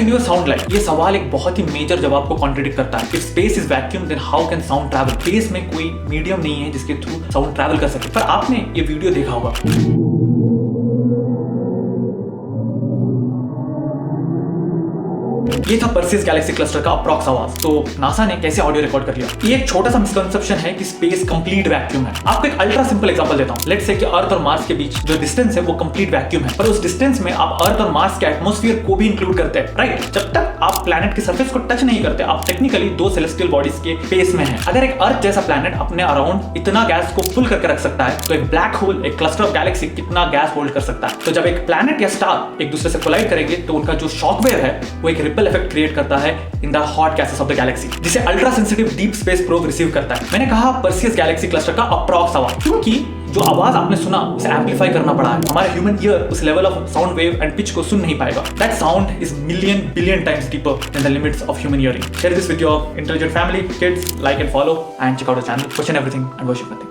Universe sound like? ये सवाल एक बहुत ही मेजर जवाब को कॉन्ट्रडिक्ट करता है। If space is vacuum then how can sound travel? Space में कोई मीडियम नहीं है जिसके थ्रू साउंड ट्रैवल कर सके। पर आपने ये वीडियो देखा होगा, ये था पर्सियस गैलेक्सी क्लस्टर का अप्रॉक्स आवाज। तो नासा ने कैसे ऑडियो रिकॉर्ड कर लिया? ये एक छोटा सा मिसकंसेप्शन है कि स्पेस कंप्लीट वैक्यूम है। आपको एक अल्ट्रा सिंपल एग्जांपल देता हूं। लेट्स से कि अर्थ और मार्स के बीच जो डिस्टेंस है वो कंप्लीट वैक्यूम है, पर उस डिस्टेंस में आप अर्थ और मार्स के एटमॉस्फेयर को भी इंक्लूड करते हैं, राइट? जब तक आप प्लैनेट के सरफेस को टच नहीं करते, आप टेक्निकली दो सेलेस्टियल बॉडीज के स्पेस में हैं। अगर एक अर्थ जैसा प्लैनेट अपने अराउंड इतना गैस को पुल करके रख सकता है, तो एक ब्लैक होल, एक क्लस्टर ऑफ गैलेक्सी कितना गैस होल्ड कर सकता है? तो जब एक प्लैनेट या स्टार एक दूसरे से कोलाइड करेंगे तो उनका जो शॉकवेव है वो एक रिपल इफेक्ट क्रिएट करता है in the hot gases of the galaxy, जिसे ultra sensitive deep space probe receive करता है। मैंने कहा पर्सियस गैलेक्सी क्लस्टर का अप्रॉक्स आवाज, क्योंकि जो आवाज आपने सुना उसे एम्पलीफाई करना पड़ा है। हमारा ह्यूमन ईयर उस level of sound wave and pitch को सुन नहीं पाएगा। That sound is million billion times deeper than the limits of human hearing. Share this with your intelligent family, kids, like and follow and check out the channel, question everything and worship nothing.